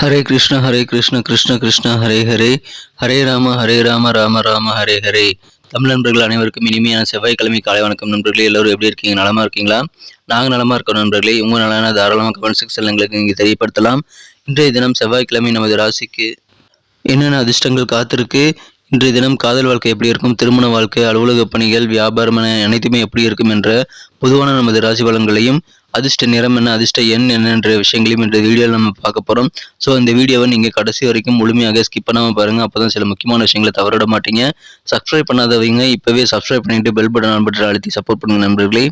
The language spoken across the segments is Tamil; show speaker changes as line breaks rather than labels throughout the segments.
ஹரே கிருஷ்ண கிருஷ்ண கிருஷ்ண ஹரே ஹரே, ஹரே ராம ராம ராம ஹரே ஹரே. தமிழ் நண்பர்கள் அனைவருக்கும் இனிமையான செவ்வாய்க்கிழமை காலை வணக்கம் நண்பர்களே. எல்லோரும் எப்படி இருக்கீங்க? நலமா இருக்கீங்களா? நாங்கள் நலமா இருக்கோம் நண்பர்களே. உங்க நலன தாராளமாக கமெண்ட் செக்ஷன்ல எங்களுக்கு நீங்க தெரியப்படுத்தலாம். இன்றைய தினம் செவ்வாய்க்கிழமை நமது ராசிக்கு என்னென்ன அதிர்ஷ்டங்கள் காத்திருக்கு, இன்றைய தினம் காதல் வாழ்க்கை எப்படி இருக்கும், திருமண வாழ்க்கை, அலுவலக பணிகள், வியாபாரம் என அனைத்துமே எப்படி இருக்கும் என்ற பொதுவான நமது ராசி பலன்களையும், அதிர்ஷ்ட நிறம் என்ன, அதிர்ஷ்ட எண் என்னென்ற விஷயங்களையும் இந்த வீடியோவில் நம்ம பார்க்க போகிறோம். ஸோ இந்த வீடியோவை நீங்கள் கடைசி வரைக்கும் முழுமையாக ஸ்கிப் பண்ணாமல் பாருங்கள். அப்போ தான் சில முக்கியமான விஷயங்களை தவறிட மாட்டீங்க. சப்ஸ்கிரைப் பண்ணாதவங்க இப்போவே சப்ஸ்கிரைப் பண்ணிட்டு பெல் பட்டன் அழுத்தி சப்போர்ட் பண்ணுங்க நண்பர்களே.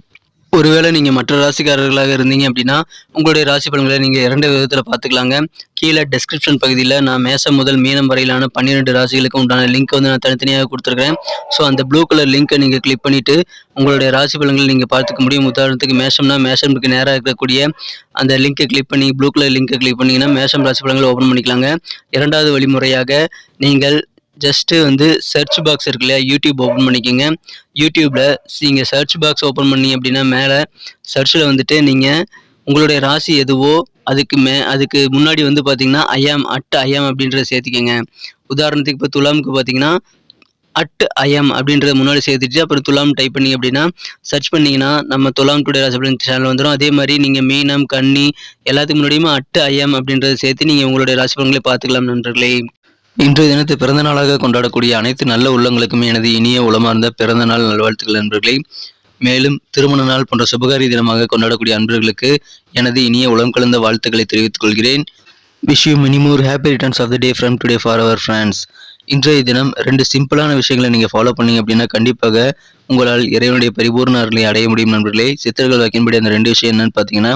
ஒருவேளை நீங்கள் மற்ற ராசிக்காரர்களாக இருந்தீங்க அப்படின்னா உங்களுடைய ராசி பலன்களை நீங்கள் 2 விதத்தில் பார்த்துக்கலாங்க. கீழே டெஸ்கிரிப்ஷன் பகுதியில் நான் மேசம் முதல் மீனம் வரையிலான 12 ராசிகளுக்கு உண்டான லிங்க் வந்து நான் தனித்தனியாக கொடுத்துருக்கேன். ஸோ அந்த ப்ளூ கலர் லிங்க்கை நீங்கள் கிளிக் பண்ணிவிட்டு உங்களுடைய ராசி பலன்களை நீங்கள் பார்த்துக்க முடியும். உதாரணத்துக்கு மேஷம்னா மேஷம்க்கு நேராக இருக்கக்கூடிய அந்த லிங்கை கிளிக் பண்ணி ப்ளூ கலர் லிங்கை கிளிக் பண்ணிங்கன்னா மேஷம் ராசி பலன்களை ஓப்பன் பண்ணிக்கலாங்க. இரண்டாவது வழிமுறையாக நீங்கள் ஜஸ்ட்டு வந்து சர்ச் பாக்ஸ் இருக்கு இல்லையா, யூடியூப் ஓப்பன் பண்ணிக்கோங்க. யூடியூப்பில் நீங்கள் சர்ச் பாக்ஸ் ஓப்பன் பண்ணீங்க அப்படின்னா மேலே சர்ச்சில் வந்துட்டு நீங்கள் உங்களுடைய ராசி எதுவோ அதுக்கு முன்னாடி வந்து பார்த்தீங்கன்னா ஐஎம் அப்படின்றத சேர்த்திக்கங்க. உதாரணத்துக்கு இப்போ துலாமுக்கு பார்த்தீங்கன்னா ஐஎம் அப்படின்றத முன்னாடி சேர்த்துட்டு அப்புறம் துலாம் டைப் பண்ணிங்க அப்படின்னா சர்ச் பண்ணிங்கன்னா நம்ம துலாம் டுடே ராசி பலன் சேனல் வந்துடும். அதே மாதிரி நீங்கள் மீனம் கன்னி எல்லாத்துக்கு முன்னாடியுமே ஐஎம் அப்படின்றத சேர்த்து நீங்கள் உங்களுடைய ராசி பலன்களை பார்த்துக்கலாம் நண்பர்களே. இன்றைய தினத்தை பிறந்த நாளாக கொண்டாடக்கூடிய அனைத்து நல்ல உள்ளங்களுக்குமே எனது இனிய உளமார்ந்த பிறந்த நாள் நல்வாழ்த்துக்கள் நண்பர்களே. மேலும் திருமண நாள் போன்ற சுபகாரி தினமாக கொண்டாடக்கூடிய அன்பர்களுக்கு எனது இனிய உளம் கலந்த வாழ்த்துக்களை தெரிவித்துக் கொள்கிறேன். Wish you many more happy returns of the day from today for our friends. இன்றைய தினம் 2 சிம்பிளான விஷயங்களை நீங்கள் ஃபாலோ பண்ணீங்க அப்படின்னா கண்டிப்பாக உங்களால் இறைவனுடைய பரிபூர்ண அருளை அடைய முடியும் நண்பர்களே. சித்தர்கள் வைக்கின்படி அந்த 2 விஷயம் என்னன்னு பார்த்தீங்கன்னா,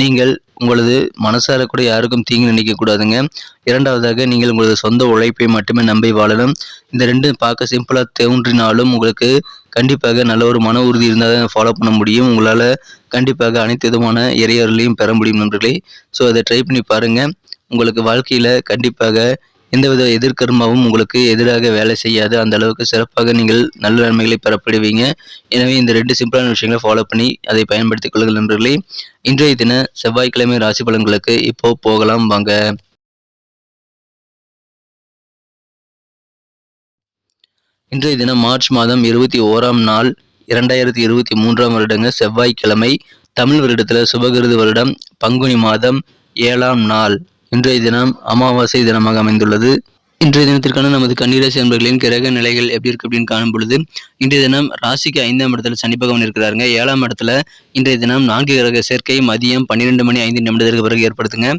நீங்கள் உங்களது மனசார கூட யாருக்கும் தீங்கு நினைக்கக்கூடாதுங்க. இரண்டாவதாக நீங்கள் உங்களது சொந்த உழைப்பை மட்டுமே நம்பி வாழணும். இந்த 2 பார்க்க சிம்பிளாக தோன்றினாலும் உங்களுக்கு கண்டிப்பாக நல்ல ஒரு மன உறுதி இருந்தால் தான் ஃபாலோ பண்ண முடியும். உங்களால் கண்டிப்பாக அனைத்து விதமான இறையர்களையும் பெற முடியும் நண்பர்களே. ஸோ அதை ட்ரை பண்ணி பாருங்கள். உங்களுக்கு வாழ்க்கையில் கண்டிப்பாக எந்தவித எதிர்கர்மாவும் உங்களுக்கு எதிராக வேலை செய்யாது. அந்த அளவுக்கு சிறப்பாக நீங்கள் நல்ல நன்மைகளை பெறப்படுவீங்க. எனவே இந்த 2 சிம்பிளான விஷயங்களை ஃபாலோ பண்ணி அதை பயன்படுத்திக் கொள்ளுங்கள் நண்பர்களே. இன்றைய தின செவ்வாய்க்கிழமை ராசி பலன்களுக்கு இப்போ போகலாம் வாங்க. இன்றைய தினம் மார்ச் மாதம் 21ஆம் நாள் 2023ஆம் வருடங்க செவ்வாய்க்கிழமை. தமிழ் வருடத்தில் சுபகிருது வருடம் பங்குனி மாதம் 7ஆம் நாள். இன்றைய தினம் அமாவாசை தினமாக அமைந்துள்ளது. இன்றைய தினத்திற்கான நமது கன்னிராசி அன்பர்களின் கிரக நிலைகள் எப்படி இருக்கு அப்படின்னு காணும் பொழுது, இன்றைய தினம் ராசிக்கு 5ஆம் இடத்துல சனி பகவான் இருக்கிறாருங்க. 7ஆம் இடத்துல இன்றைய தினம் 4 கிரக சேர்க்கை மதியம் 12:05 பிறகு ஏற்படுத்துங்க.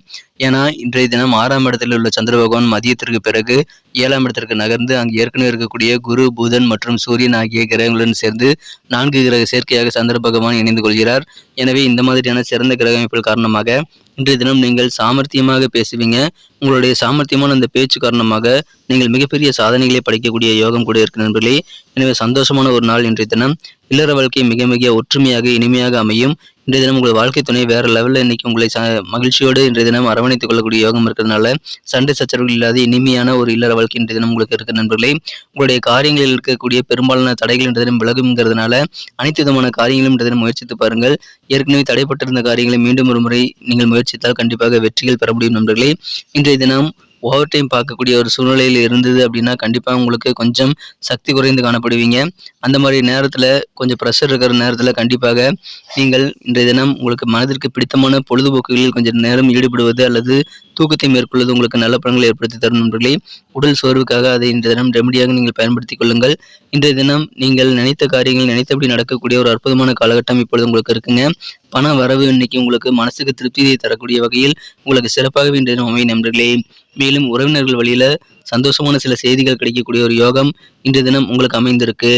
ஏன்னா இன்றைய தினம் 6ஆம் இடத்தில் உள்ள சந்திர பகவான் மதியத்திற்கு பிறகு 7ஆம் இடத்திற்கு நகர்ந்து அங்கு ஏற்கனவே இருக்கக்கூடிய குரு, புதன் மற்றும் சூரியன் ஆகிய கிரகங்களுடன் சேர்ந்து 4 கிரக சேர்க்கையாக சந்திர பகவான் இணைந்து கொள்கிறார். எனவே இந்த மாதிரியான சிறந்த கிரக அமைப்புகள் காரணமாக இன்றைய தினம் நீங்கள் சாமர்த்தியமாக பேசுவீங்க. உங்களுடைய சாமர்த்தியமான அந்த பேச்சு காரணமாக நீங்கள் மிகப்பெரிய சாதனைகளை படைக்கக்கூடிய யோகம் கூட இருக்கு நண்பர்களே. எனவே சந்தோஷமான ஒரு நாள் இன்றைய தினம். இல்லற வாழ்க்கை மிக மிக ஒற்றுமையாக இனிமையாக அமையும். இன்றைய தினம் உங்கள் வாழ்க்கை துணை வேற லெவலில் இன்னைக்கு உங்களை மகிழ்ச்சியோடு இன்றைய தினம் அரவணைத்துக் கொள்ளக்கூடிய யோகம் இருக்கிறதுனால சண்டை சச்சரவுகள் இல்லாத இனிமையான ஒரு இல்லற வாழ்க்கை இன்றைய தினம் உங்களுக்கு இருக்கு நண்பர்களே. உங்களுடைய காரியங்களில் இருக்கக்கூடிய பெரும்பாலான தடைகள் இன்றைய தினம் விலகுங்கிறதுனால அனைத்து விதமான காரியங்களும் இன்றைய தினம் முயற்சித்து பாருங்கள். ஏற்கனவே தடைப்பட்டிருந்த காரியங்களை மீண்டும் ஒரு முறை நீங்கள் முயற்சித்தால் கண்டிப்பாக வெற்றிகள் பெற முடியும் நண்பர்களே. இன்றைய தினம் ஓவர் டைம் பார்க்கக்கூடிய ஒரு சூழ்நிலையில் இருந்தது அப்படின்னா கண்டிப்பாக உங்களுக்கு கொஞ்சம் சக்தி குறைந்து காணப்படுவீங்க. அந்த மாதிரி நேரத்தில் கொஞ்சம் ப்ரெஷர் இருக்கிற நேரத்தில் கண்டிப்பாக நீங்கள் இன்றைய தினம் உங்களுக்கு மனதிற்கு பிடித்தமான பொழுதுபோக்குகளில் கொஞ்சம் நேரம் ஈடுபடுவது அல்லது தூக்கத்தை மேற்கொள்வது உங்களுக்கு நல்ல பலன்களை ஏற்படுத்தி தரும் நண்பர்களே. உடல் சோர்வுக்காக அதை இன்றைய தினம் ரெமடியாக நீங்கள் பயன்படுத்திக் கொள்ளுங்கள். இன்றைய தினம் நீங்கள் நினைத்த காரியங்கள் நினைத்தபடி நடக்கக்கூடிய ஒரு அற்புதமான காலகட்டம் இப்பொழுது உங்களுக்கு இருக்குங்க. பண வரவு இன்னைக்கு உங்களுக்கு மனசுக்கு திருப்தியை தரக்கூடிய வகையில் உங்களுக்கு சிறப்பாகவே இன்றைய தினம் அமையும் நண்பர்களே. மேலும் உறவினர்கள் வழியில சந்தோஷமான சில செய்திகள் கிடைக்கக்கூடிய ஒரு யோகம் இன்றைய தினம் உங்களுக்கு அமைந்திருக்கு.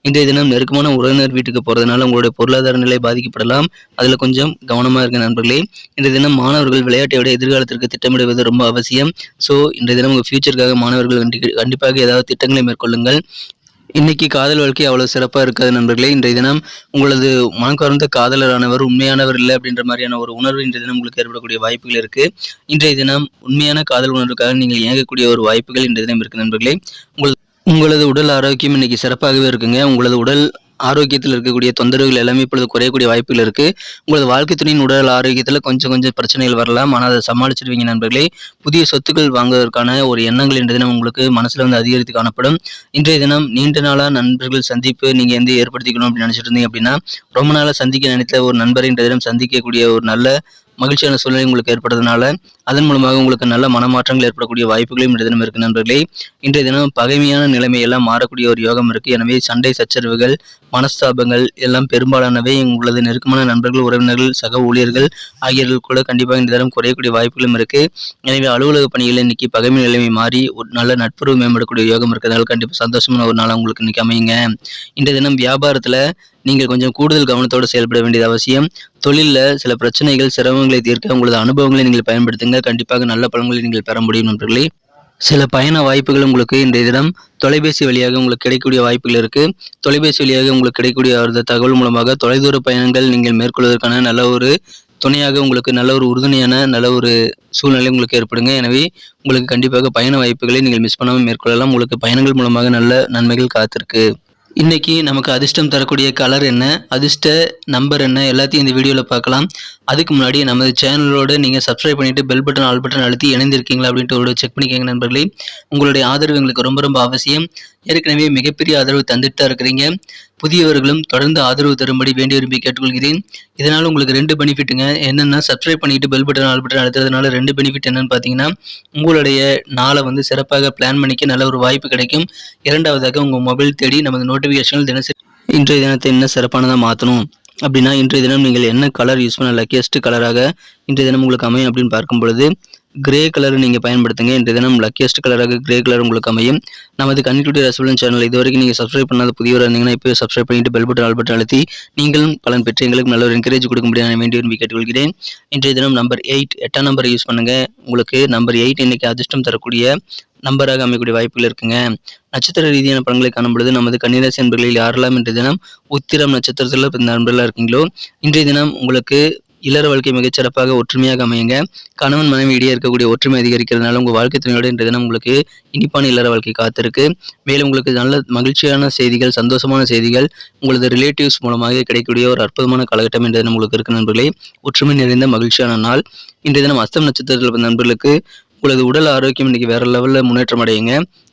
இன்றைய தினம் நெருக்கமான உறவினர் வீட்டுக்கு போறதுனால உங்களுடைய பொருளாதார நிலை பாதிக்கப்படலாம். அதுல கொஞ்சம் கவனமா இருக்க நண்பர்களே. இன்றைய தினம் மாணவர்கள் விளையாட்டை விட எதிர்காலத்திற்கு திட்டமிடுவது ரொம்ப அவசியம். ஸோ இன்றைய தினம் உங்க ஃபியூச்சருக்காக மாணவர்கள் கண்டிப்பாக ஏதாவது திட்டங்களை மேற்கொள்ளுங்கள். இன்னைக்கு காதல் வாழ்க்கை அவ்வளவு சிறப்பா இருக்காது நண்பர்களே. இன்றைய தினம் உங்களது மனக்கார்ந்த காதலரானவர் உண்மையானவர் இல்லை அப்படின்ற மாதிரியான ஒரு உணர்வு இன்றைய தினம் உங்களுக்கு ஏற்படக்கூடிய வாய்ப்புகள் இருக்கு. இன்றைய தினம் உண்மையான காதல் உணர்வுக்காக நீங்கள் இயங்கக்கூடிய ஒரு வாய்ப்புகள் இன்றைய தினம் இருக்கு நண்பர்களே. உங்களது உடல் ஆரோக்கியம் இன்னைக்கு சிறப்பாகவே இருக்குங்க. உங்களது உடல் ஆரோக்கியத்தில் இருக்கக்கூடிய தொந்தரவுகள் எல்லாமே இப்பொழுது குறையக்கூடிய வாய்ப்புகள் இருக்கு. உங்களது வாழ்க்கை துணையின் உடல் ஆரோக்கியத்தில் கொஞ்சம் கொஞ்சம் பிரச்சனைகள் வரலாம். ஆனால் அதை சமாளிச்சிருவீங்க நண்பர்களே. புதிய சொத்துக்கள் வாங்குவதற்கான ஒரு எண்ணங்கள் இன்றைய தினம் உங்களுக்கு மனசுல வந்து அதிகரித்து காணப்படும். இன்றைய தினம் நீண்ட நாளா நண்பர்கள் சந்திப்பு நீங்க வந்து ஏற்படுத்திக்கணும் அப்படின்னு நினைச்சிட்டு இருந்தீங்க அப்படின்னா, ரொம்ப நாளா சந்திக்க நினைத்த ஒரு நண்பரை இன்றைய தினம் சந்திக்கக்கூடிய ஒரு நல்ல மகிழ்ச்சியான சூழ்நிலை உங்களுக்கு ஏற்படுறதுனால, அதன் மூலமாக உங்களுக்கு நல்ல மனமாற்றங்கள் ஏற்படக்கூடிய வாய்ப்புகளும் இன்றைய தினம் இருக்கு நண்பர்களே. இன்றைய தினம் பகைமையான நிலைமை எல்லாம் மாறக்கூடிய ஒரு யோகம் இருக்கு. எனவே சண்டை சச்சரவுகள், மனஸ்தாபங்கள் எல்லாம் பெரும்பாலானவை உங்களது நெருக்கமான நண்பர்கள், உறவினர்கள், சக ஊழியர்கள் ஆகியோர்கள் கூட கண்டிப்பாக இன்றைய தினம் குறையக்கூடிய வாய்ப்புகளும் இருக்கு. எனவே அலுவலக பணிகளில் இன்னைக்கு பகைமை நிலைமை மாறி ஒரு நல்ல நட்புறவு மேம்படக்கூடிய யோகம் இருக்கிறதால கண்டிப்பா சந்தோஷமான ஒரு நாளா உங்களுக்கு இன்னைக்கு அமையுங்க. இன்றைய தினம் வியாபாரத்துல நீங்கள் கொஞ்சம் கூடுதல் கவனத்தோடு செயல்பட வேண்டியது அவசியம். தொழில்ல சில பிரச்சனைகள், சிரமங்களை தீர்க்க உங்களது அனுபவங்களை நீங்கள் பயன்படுத்துங்க. கண்டிப்பாக நல்ல பலன்களை நீங்கள் பெற முடியும் நண்பர்களே. சில பயண வாய்ப்புகள் உங்களுக்கு இன்றைய தினம் தொலைபேசி வழியாக உங்களுக்கு கிடைக்கக்கூடிய வாய்ப்புகள் இருக்கு. தொலைபேசி வழியாக உங்களுக்கு கிடைக்கக்கூடிய ஒரு தகவல் மூலமாக தொலைதூர பயணங்கள் நீங்கள் மேற்கொள்வதற்கான நல்ல ஒரு துணையாக உங்களுக்கு நல்ல ஒரு உறுதுணையான நல்ல ஒரு சூழ்நிலை உங்களுக்கு ஏற்படுங்க. எனவே உங்களுக்கு கண்டிப்பாக பயண வாய்ப்புகளை நீங்கள் மிஸ் பண்ணாமல் மேற்கொள்ளலாம். உங்களுக்கு பயணங்கள் மூலமாக நல்ல நன்மைகள் காத்திருக்கு. இன்னைக்கு நமக்கு அதிர்ஷ்டம் தரக்கூடிய கலர் என்ன, அதிர்ஷ்ட நம்பர் என்ன எல்லாத்தையும் இந்த வீடியோவில் பார்க்கலாம். அதுக்கு முன்னாடி நமது சேனலோட நீங்கள் சப்ஸ்கிரைப் பண்ணிட்டு பெல் பட்டன் ஆல் பட்டன் அழுத்தி இணைந்திருக்கீங்களா அப்படின்ட்டு ஒரு செக் பண்ணிக்கோங்க நண்பர்களே. உங்களுடைய ஆதரவு எங்களுக்கு ரொம்ப ரொம்ப அவசியம். ஏற்கனவே மிகப்பெரிய ஆதரவு தந்துட்டு தான் இருக்கிறீங்க. புதியவர்களும் தொடர்ந்து ஆதரவு தரும்படி வேண்டி விரும்பி கேட்டுக்கொள்கிறேன். இதனால் உங்களுக்கு 2 பெனிஃபிட்டுங்க. என்னென்னா சப்ஸ்கிரைப் பண்ணிட்டு பெல் பட்டன் ஆல் பட்டன் அழுத்துறதுனால 2 பெனிஃபிட் என்னன்னு பார்த்தீங்கன்னா, உங்களுடைய நாளை வந்து சிறப்பாக பிளான் பண்ணிக்க நல்ல ஒரு வாய்ப்பு கிடைக்கும். இரண்டாவதாக உங்கள் மொபைல் தேடி நமது நோட்டிஃபிகேஷன்கள் தினசரி இன்றைய தினத்தை இன்னும் சிறப்பானதாக மாற்றணும் அப்படின்னா, இன்றைய தினம் நீங்கள் என்ன கலர் யூஸ் பண்ண லக்கியஸ்ட் கலராக இன்றைய தினம் உங்களுக்கு அமையும் அப்படின்னு பார்க்கும் பொழுது கிரே கலர் நீங்கள் பயன்படுத்துங்க. இன்றைய தினம் லக்கியஸ்ட் கலராக கிரே கலர் உங்களுக்கு அமையும். நமது கன்னிக்குட்டி ரசபலன் சேனல் இதுவரைக்கும் நீங்கள் சப்ஸ்கிரைப் பண்ணாத புதியவராக இருந்தீங்கன்னா இப்போ சப்ஸ்கிரைப் பண்ணிட்டு பெல் பட்டன் ஆல் பட்டன் அழுத்தி நீங்களும் பலன் பெற்று எங்களுக்கு நல்ல ஒரு என்கரேஜ் கொடுக்க முடியாது வேண்டி விரும்பி கேட்டுக்கொள்கிறேன். இன்றைய தினம் நம்பர் 8 8ஆம் நம்பரை யூஸ் பண்ணுங்க. உங்களுக்கு நம்பர் 8 இன்னைக்கு அதிர்ஷ்டம் தரக்கூடிய நம்பராக அமையக்கூடிய வாய்ப்புகள் இருக்குங்க. நட்சத்திர ரீதியான பலன்களை காணும் பொழுது நமது கன்னிராசி நண்பர்களில் யாரெல்லாம் இன்றைய தினம் உத்திரம் நட்சத்திரத்தில் நண்பர்களாக இருக்கீங்களோ, இன்றைய தினம் உங்களுக்கு இல்லற வாழ்க்கை மிகச்சிறப்பாக ஒற்றுமையாக அமையுங்க. கணவன் மனைவி இடையே இருக்கக்கூடிய ஒற்றுமை அதிகரிக்கிறதுனால உங்கள் வாழ்க்கை துணையோட இன்றைய தினம் உங்களுக்கு இனிப்பான இல்லற வாழ்க்கை காத்திருக்கு. மேலும் உங்களுக்கு நல்ல மகிழ்ச்சியான செய்திகள், சந்தோஷமான செய்திகள் உங்களது ரிலேட்டிவ்ஸ் மூலமாக கிடைக்கக்கூடிய ஒரு அற்புதமான காலகட்டம் இன்றைய தினம் உங்களுக்கு இருக்கு நண்பர்களே. ஒற்றுமை நிறைந்த மகிழ்ச்சியான நாள். இன்றைய தினம் அஸ்தம் நட்சத்திரத்தில் நண்பர்களுக்கு உங்களது உடல் ஆரோக்கியம் இன்னைக்கு வேற லெவலில் முன்னேற்றம் அடையுங்க.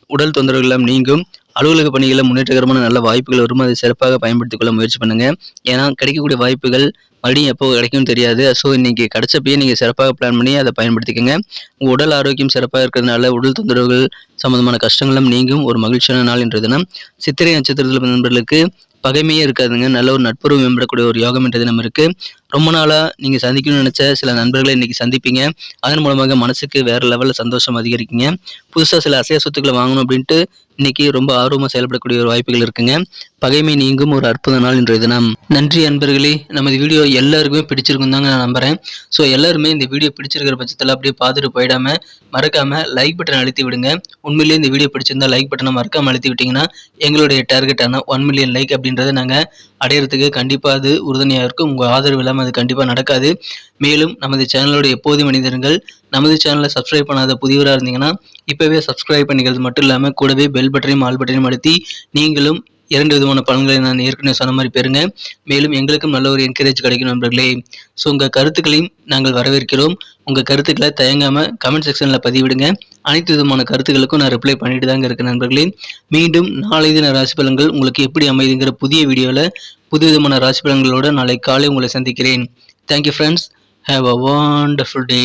உடல் தொந்தரவுகள் எல்லாம் நீங்கும். அலுவலக பணிகளில் முன்னேற்றகரமான நல்ல வாய்ப்புகள் வரும். அதை சிறப்பாக பயன்படுத்திக் கொள்ள முயற்சி பண்ணுங்க. ஏன்னா கிடைக்கக்கூடிய வாய்ப்புகள் மறுபடியும் எப்போ கிடைக்கும்னு தெரியாது. ஸோ இன்னைக்கு கிடைச்சப்பயே நீங்கள் சிறப்பாக பிளான் பண்ணி அதை பயன்படுத்திக்கோங்க. உங்கள் உடல் ஆரோக்கியம் சிறப்பாக இருக்கிறதுனால உடல் தொந்தரவுகள் சம்பந்தமான கஷ்டங்களும் நீங்கும். ஒரு மகிழ்ச்சியான நாள் இன்றைய தினம். சித்திரை நட்சத்திரத்தில் நண்பர்களுக்கு பகைமையே இருக்காதுங்க. நல்ல ஒரு நட்புறவு மேம்படக்கூடிய ஒரு யோகம் இன்றைய தினம் இருக்கு. ரொம்ப நாளாக நீங்கள் சந்திக்கணும்னு நினச்ச சில நண்பர்களை இன்னைக்கு சந்திப்பீங்க. அதன் மூலமாக மனசுக்கு வேற லெவலில் சந்தோஷம் அதிகரிக்குங்க. புதுசாக சில அசைய சொத்துக்களை வாங்கணும் அப்படின்ட்டு இன்னைக்கு ரொம்ப ஆர்வமாக செயல்படக்கூடிய ஒரு வாய்ப்புகள் இருக்குங்க. பகைமை நீங்கும் ஒரு அற்புத நாள் இன்றைய தினம். நன்றி அன்பர்களே. நமது வீடியோ எல்லாருக்குமே பிடிச்சிருக்கும் தாங்க நான் நம்புறேன். ஸோ எல்லாருமே இந்த வீடியோ பிடிச்சிருக்கிற பட்சத்தில் அப்படியே பார்த்துட்டு போயிடாம மறக்காம லைக் பட்டன் அழுத்தி விடுங்க. உண்மையிலேயே இந்த வீடியோ பிடிச்சிருந்தா லைக் பட்டனை மறக்காம அழுத்தி விட்டீங்கன்னா எங்களுடைய டார்கெட்டான 1 மில்லியன் லைக் அப்படின்றத நாங்கள் அடையிறதுக்கு கண்டிப்பாக அது உறுதுணையாக இருக்கும். உங்கள் ஆதரவு இல்லாமல் அது கண்டிப்பாக நடக்காது. மேலும் நமது சேனலோட எப்போதும் மனிதர்கள் நமது சேனலை சப்ஸ்கிரைப் பண்ணாத புதியவராக இருந்தீங்கன்னா இப்போவே சப்ஸ்கிரைப் பண்ணிக்கிறது மட்டும் இல்லாமல் கூடவே பெல் பட்டனையும் ஆல் பட்டனையும் அழுத்தி நீங்களும் 2 விதமான பலன்களை நான் ஏற்கனவே சொன்ன மாதிரி பெறுங்க. மேலும் எங்களுக்கும் நல்ல ஒரு என்கரேஜ் கிடைக்கும் நண்பர்களே. ஸோ உங்கள் கருத்துக்களையும் நாங்கள் வரவேற்கிறோம். உங்கள் கருத்துக்களை தயங்காமல் கமெண்ட் செக்ஷனில் பதிவிடுங்க. அனைத்து விதமான கருத்துக்களுக்கும் நான் ரிப்ளை பண்ணிட்டு தாங்க இருக்கேன் நண்பர்களே. மீண்டும் நாளை தின ராசி பலன்கள் உங்களுக்கு எப்படி அமைதுங்கிற புதிய வீடியோவில் புது விதமான ராசி பலன்களோடு நாளை காலை உங்களை சந்திக்கிறேன். Thank you friends. Have a wonderful day.